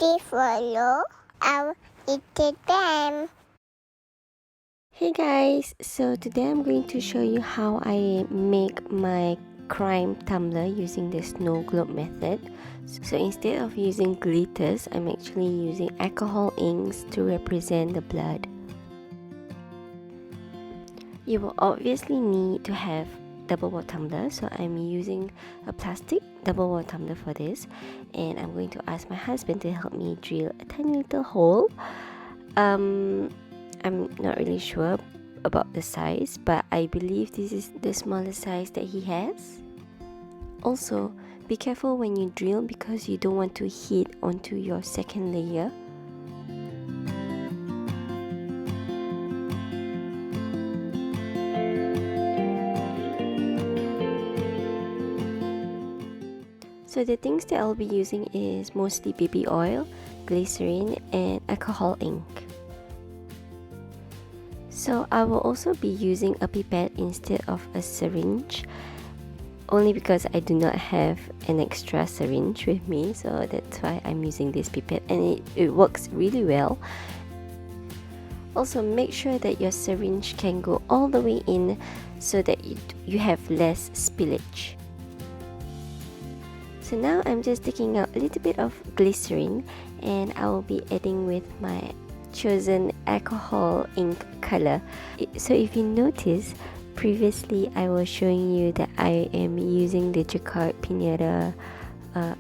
Please follow our Instagram. Hey guys, so today I'm going to show you how I make my crime tumbler using the snow globe method. So instead of using glitters, I'm actually using alcohol inks to represent the blood. You will obviously need to have double wall tumbler, so I'm using a plastic double wall tumbler for this, and I'm going to ask my husband to help me drill a tiny little hole. I'm not really sure about the size, but I believe this is the smallest size that he has. Also, be careful when you drill because you don't want to hit onto your second layer. So the things that I'll be using is mostly baby oil, glycerin, and alcohol ink. So I will also be using a pipette instead of a syringe, only because I do not have an extra syringe with me, so that's why I'm using this pipette, and it works really well. Also, make sure that your syringe can go all the way in so that you have less spillage. So now I'm just taking out a little bit of glycerin, and I will be adding with my chosen alcohol ink color. So if you notice, previously I was showing you that I am using the Jacquard Pinata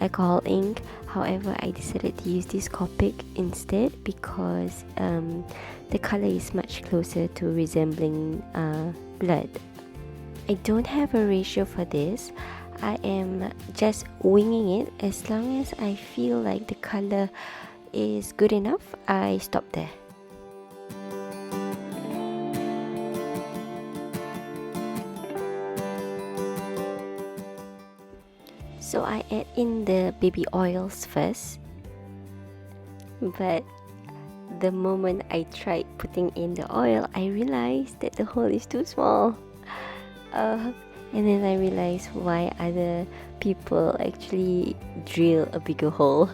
alcohol ink. However, I decided to use this Copic instead because the color is much closer to resembling blood. I don't have a ratio for this. I am just winging it. As long as I feel like the color is good enough, I stop there. So I add in the baby oils first, but the moment I tried putting in the oil, I realized that the hole is too small. And then I realized why other people actually drill a bigger hole.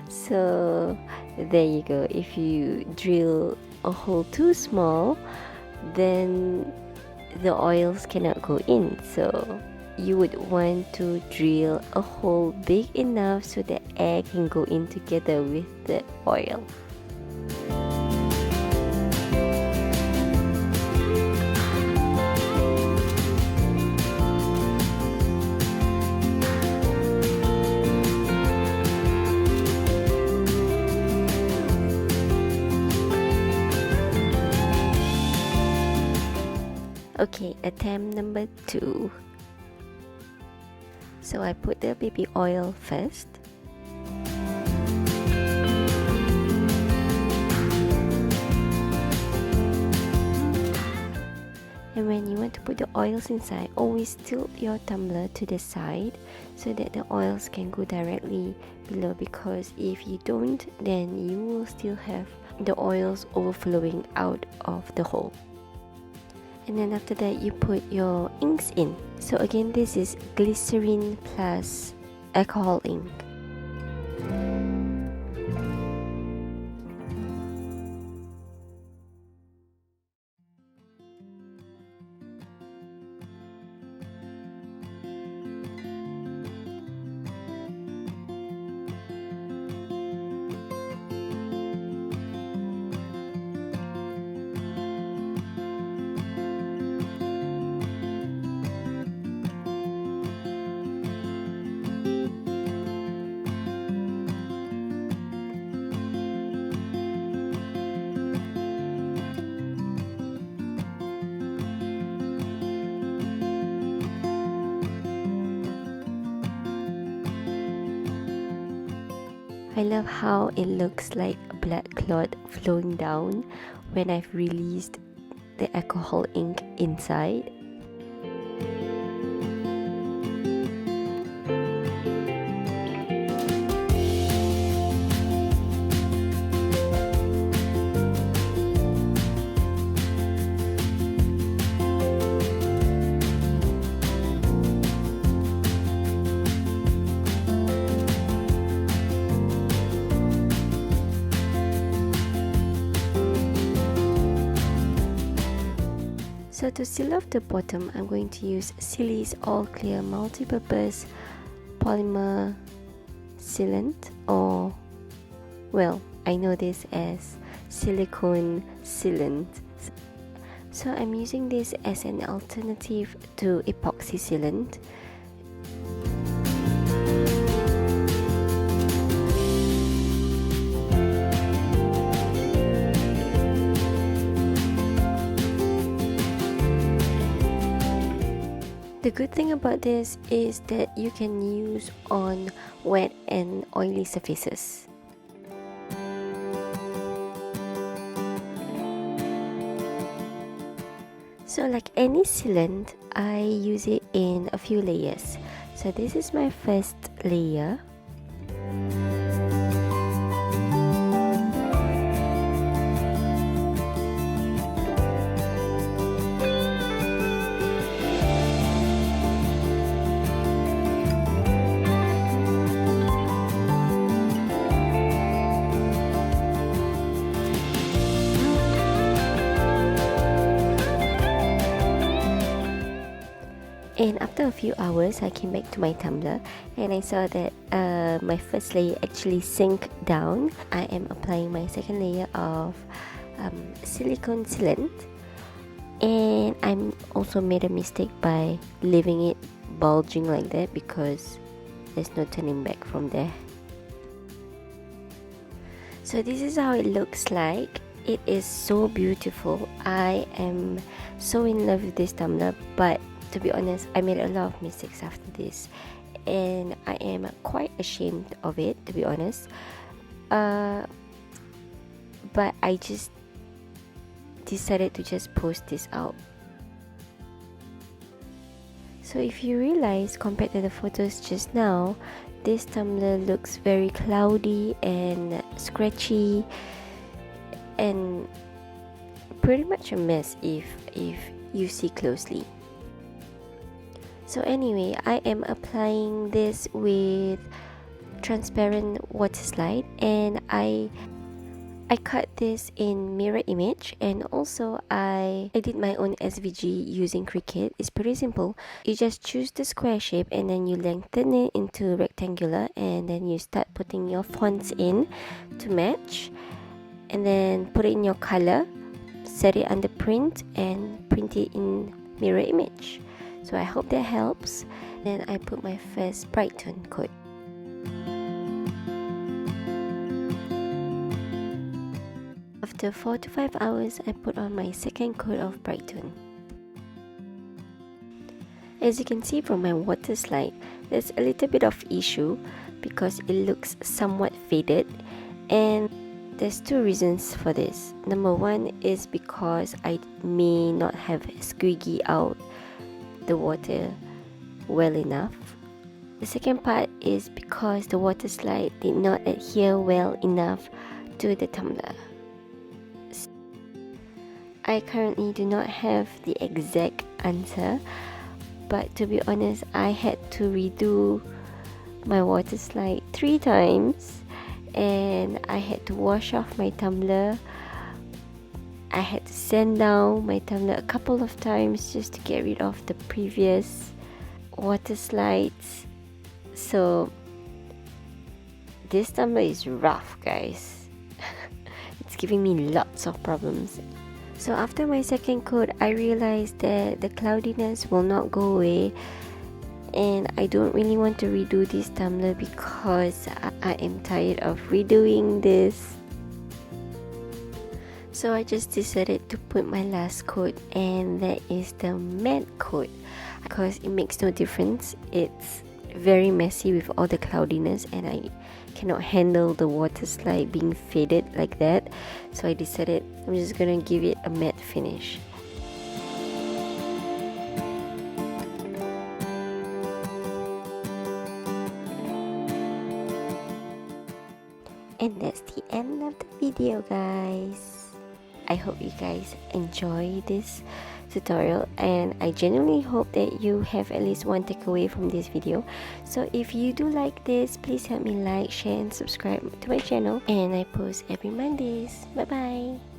So there you go. If you drill a hole too small, then the oils cannot go in. So you would want to drill a hole big enough so the air can go in together with the oil. Okay, attempt number 2. So I put the baby oil first. And when you want to put the oils inside, always tilt your tumbler to the side so that the oils can go directly below, because if you don't, then you will still have the oils overflowing out of the hole. And then after that, you put your inks in. So again, this is glycerin plus alcohol ink. I love how it looks like a blood clot flowing down when I've released the alcohol ink inside. So to seal off the bottom, I'm going to use Silis All Clear Multi-Purpose Polymer Sealant, or well, I know this as silicone sealant. So I'm using this as an alternative to epoxy sealant. The good thing about this is that you can use on wet and oily surfaces. So like any sealant, I use it in a few layers. So this is my first layer. And after a few hours, I came back to my tumbler and I saw that my first layer actually sank down. I am applying my second layer of silicone sealant, and I'm also made a mistake by leaving it bulging like that because there's no turning back from there. So this is how it looks like. It is so beautiful. I am so in love with this tumbler, but to be honest, I made a lot of mistakes after this and I am quite ashamed of it, to be honest. But I just decided to just post this out. So if you realize, compared to the photos just now, this tumbler looks very cloudy and scratchy and pretty much a mess if you see closely. So anyway, I am applying this with transparent Waterslide, and I cut this in mirror image, and also I did my own SVG using Cricut. It's pretty simple. You just choose the square shape and then you lengthen it into rectangular, and then you start putting your fonts in to match, and then put it in your color, set it under print and print it in mirror image. So I hope that helps. Then I put my first Brite tone coat. After 4 to 5 hours, I put on my second coat of Brite tone. As you can see from my Waterslide, there's a little bit of issue because it looks somewhat faded, and there's two reasons for this. Number one is because I may not have squiggy out the water well enough. The second part is because the Waterslide did not adhere well enough to the tumbler. I currently do not have the exact answer, but to be honest, I had to redo my Waterslide 3 times, and I had to wash off my tumbler. I had to sand down my tumbler a couple of times just to get rid of the previous Waterslides. So this tumbler is rough, guys. It's giving me lots of problems. So after my second coat, I realized that the cloudiness will not go away, and I don't really want to redo this tumbler because I am tired of redoing this. So I just decided to put my last coat, and that is the matte coat, because it makes no difference. It's very messy with all the cloudiness, and I cannot handle the Waterslide being faded like that. So I decided I'm just gonna give it a matte finish. And that's the end of the video, guys. I hope you guys enjoy this tutorial, and I genuinely hope that you have at least one takeaway from this video. So if you do like this, please help me like, share and subscribe to my channel, and I post every Mondays. Bye bye.